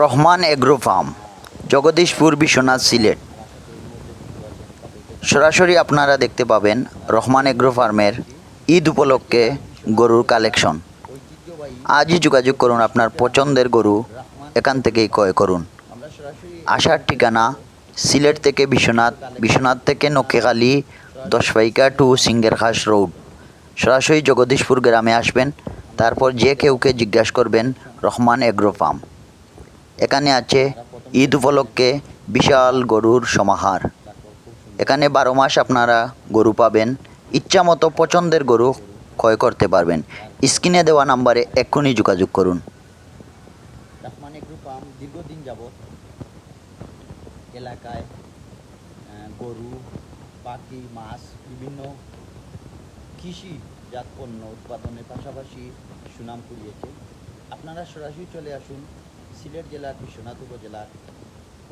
Rahman agro farm, Jagdishpur, Biswanath, Sylhet. সরাসরি আপনারা দেখতে পাবেন রহমান এগ্রো ফার্মের ঈদ উপলক্ষে গরুর কালেকশন। আজই যোগাযোগ করুন, আপনার পছন্দের গরু এখান থেকেই ক্রয় করুন। আসার ঠিকানা সিলেট থেকে বিশ্বনাথ, বিশ্বনাথ থেকে নকেখালী, দশপাইকা টু সিঙ্গেরখাস রোড। সরাসরি জগদীশপুর গ্রামে আসবেন, তারপর যে কেউকে জিজ্ঞাসা করবেন রহমান এগ্রো ফার্ম। এখানে আছে ঈদ উপলক্ষে বিশাল গরুর সমাহার। এখানে 12 মাস আপনারা গরু পাবেন, ইচ্ছা মতো পছন্দের গরু ক্রয় করতে পারবেন। স্ক্রিনে দেওয়া নাম্বারে এক্ষুনি যোগাযোগ করুন। রহমান এগ্রো ফার্ম দীর্ঘদিন যাবৎ এলাকায় গরু, পাখি, মাছ, বিভিন্ন কৃষিজাত পণ্য উৎপাদনের পাশাপাশি সুনাম কুড়িয়েছে। আপনারা সরাসরি চলে আসুন সিলেট জেলার বিশ্বনাথ উপজেলার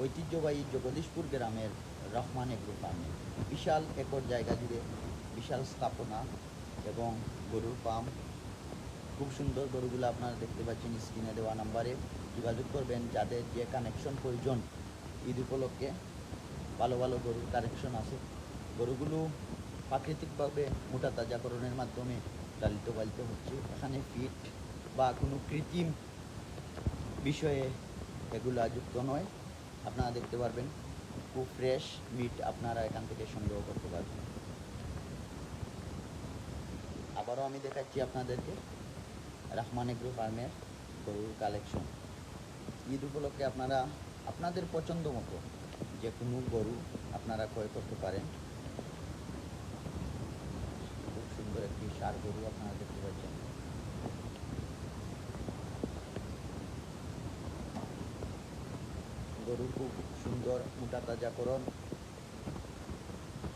ঐতিহ্যবাহী জগদীশপুর গ্রামের রহমান এগ্রো ফার্মে। বিশাল একর জায়গা জুড়ে বিশাল স্থাপনা এবং গরুর ফার্ম। খুব সুন্দর গরুগুলো আপনারা দেখতে পাচ্ছেন। স্ক্রিনে দেওয়া নাম্বারে যোগাযোগ করবেন যাদের যে কানেকশন প্রয়োজন। ঈদ উপলক্ষে ভালো ভালো গরুর কালেকশন আছে। গরুগুলো প্রাকৃতিকভাবে মোটা তাজাকরণের মাধ্যমে লালিত পালিত হচ্ছে। এখানে ফিট বা কোনো কৃত্রিম বিষয়ে এগুলা যুক্ত নয়। আপনারা দেখতে পারবেন খুব ফ্রেশ মিট আপনারা এখান থেকে সংগ্রহ করতে পারবেন। আবারও আমি দেখাচ্ছি আপনাদেরকে রহমান এগ্রো ফার্মের গরুর কালেকশন। ঈদ উপলক্ষে আপনারা আপনাদের পছন্দ মতো যে কোনো গরু আপনারা ক্রয় করতে পারেন। খুব সুন্দর একটি ষাঁড় গরু আপনারা দেখতে পাচ্ছেন। গরু খুব সুন্দর মোটা তাজাকরণ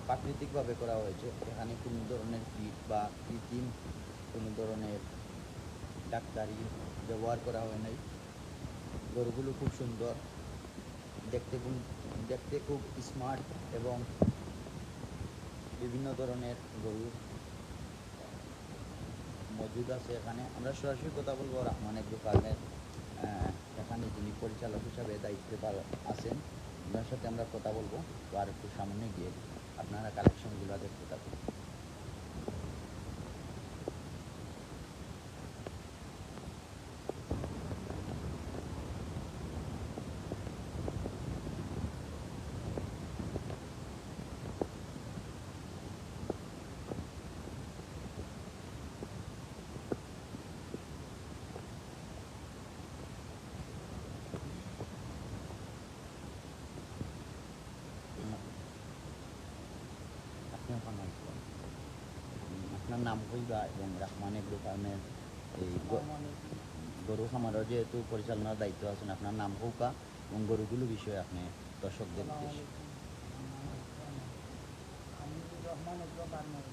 প্রাকৃতিকভাবে করা হয়েছে। এখানে কোনো ধরনের ফিড বা কৃত্রিম কোনো ধরনের ডাক্তারি ব্যবহার করা হয় নাই। গরুগুলো খুব সুন্দর, দেখতে খুব স্মার্ট এবং বিভিন্ন ধরনের গরু মজুদ আছে এখানে। আমরা সরাসরি কথা বলবো রহমান এগ্রো ফার্মের এখানে যিনি পরিচালক হিসাবে দায়িত্বে আছেন, ওনার সাথে আমরা কথা বলবো। তো আর একটু সামনে গিয়ে আপনারা কালেকশনগুলো দেখতে থাকুন। আপনার নাম কইবা এবং রহমান এগ্রো ফার্মের এই গরু খামারের যেহেতু পরিচালনার দায়িত্ব আছেন, আপনার নাম কৌকা এবং গরুগুলো বিষয়ে আপনি দর্শকদের উদ্দেশ্যে। আমি রহমান এগ্রো ফার্মের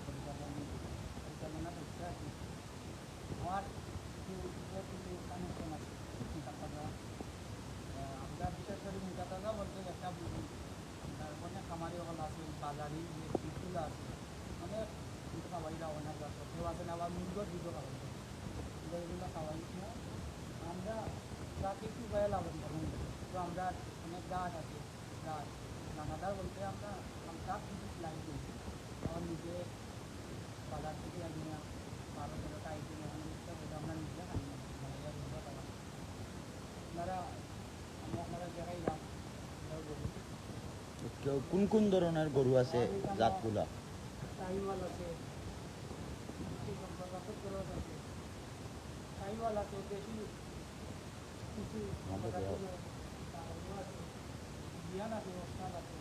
পরিচালনা করতে আছি। আমার কিছু কানেকশন আছে আমরা বিশেষ করে মোটা তাজা বলতে একটা বুঝি। তারপরে খামারি হল আছে, বাজারি যে ফিটগুলো আছে, অনেক খাওয়াইরা অনেক আছে, কেউ আছেন আবার মুরগর দুধও খাওয়াই, এগুলো খাওয়াই না। আমরা প্রাকৃতিক উপায়ে লাভন পালন করি। তো আমরা অনেক গাছ আছে, গাছ দানাদার বলতে আমরা হালকা কিছু স্লাইড করি। আমার নিজে বাজার থেকে আনি না, 12-13টা আইটেম এখানে মিক্সটা করে আমরা নিজে খাই না, আপনারা আমি আপনারা দেখাইলাম। কোন কোন ধরনের গরু আছে জাতগুলা? শাহিওয়াল আছে, আছে, শাহিওয়াল আছে, দেশি কিছু আছে, বিয়ান আছে, ওস্তাদ আছে।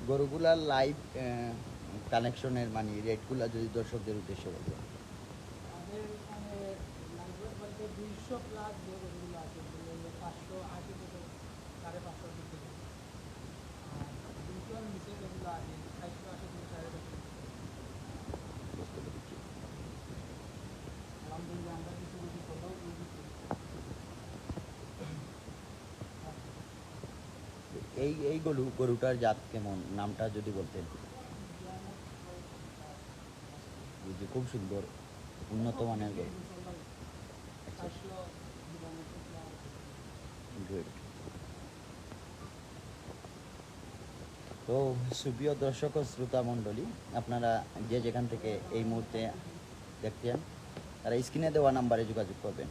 গরুগুলার লাইভ কানেকশনের মানে রেটগুলা যদি দর্শকদের উদ্দেশ্যে বলবেন। আমাদের এখানে লাইব্রেরি বলতে 200+ যে গরুগুলো আছে, 580 থেকে 550 দিকে, আর 200-র নিচে যেগুলো আছে 480 থেকে 450। আলহামদুলিল্লাহ আমরা কিছু কিছু ফটোও দিয়ে দিচ্ছি। এই গরুটার জাত কেমন, নামটা যদি বলতেন। এই যে খুব সুন্দর উন্নত মানের গরু। আচ্ছা, গুড। তো সুপ্রিয় দর্শক ও শ্রোতা মণ্ডলী, আপনারা যে যেখান থেকে এই মুহূর্তে দেখছেন তারা স্ক্রিনে দেওয়া নাম্বারে যোগাযোগ করবেন।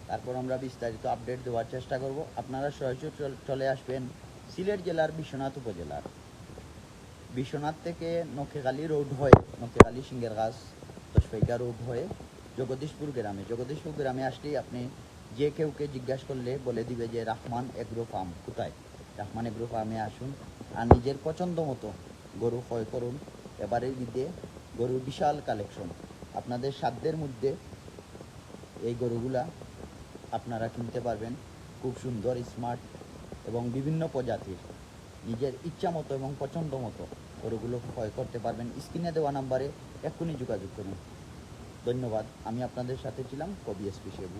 তারপর আমরা বিস্তারিত আপডেট দেওয়ার চেষ্টা করব। আপনারা সরাসরি চলে আসবেন সিলেট জেলার বিশ্বনাথ উপজেলার। বিশ্বনাথ থেকে নখেখালী রোড হয়ে, নখেখালী সিঙ্গের গাছ দশপাইকা রোড হয়ে জগদীশপুর গ্রামে আসলেই আপনি যে কেউকে জিজ্ঞাসা করলে বলে দিবে যে রহমান এগ্রো ফার্ম কোথায়। রহমান এগ্রো ফার্মে আসুন আর নিজের পছন্দ মতো গরু ক্রয় করুন। এবারের ঈদে গরুর বিশাল কালেকশন, আপনাদের সাধ্যের মধ্যে এই গরুগুলা আপনারা কিনতে পারবেন। খুব সুন্দর, স্মার্ট এবং বিভিন্ন প্রজাতির, নিজের ইচ্ছা মতো এবং পছন্দ মতো গরুগুলো ক্রয় করতে পারবেন। স্ক্রিনে দেওয়া নাম্বারে এক্ষুনি যোগাযোগ করুন। ধন্যবাদ। আমি আপনাদের সাথে ছিলাম কবি এসপি শেবু।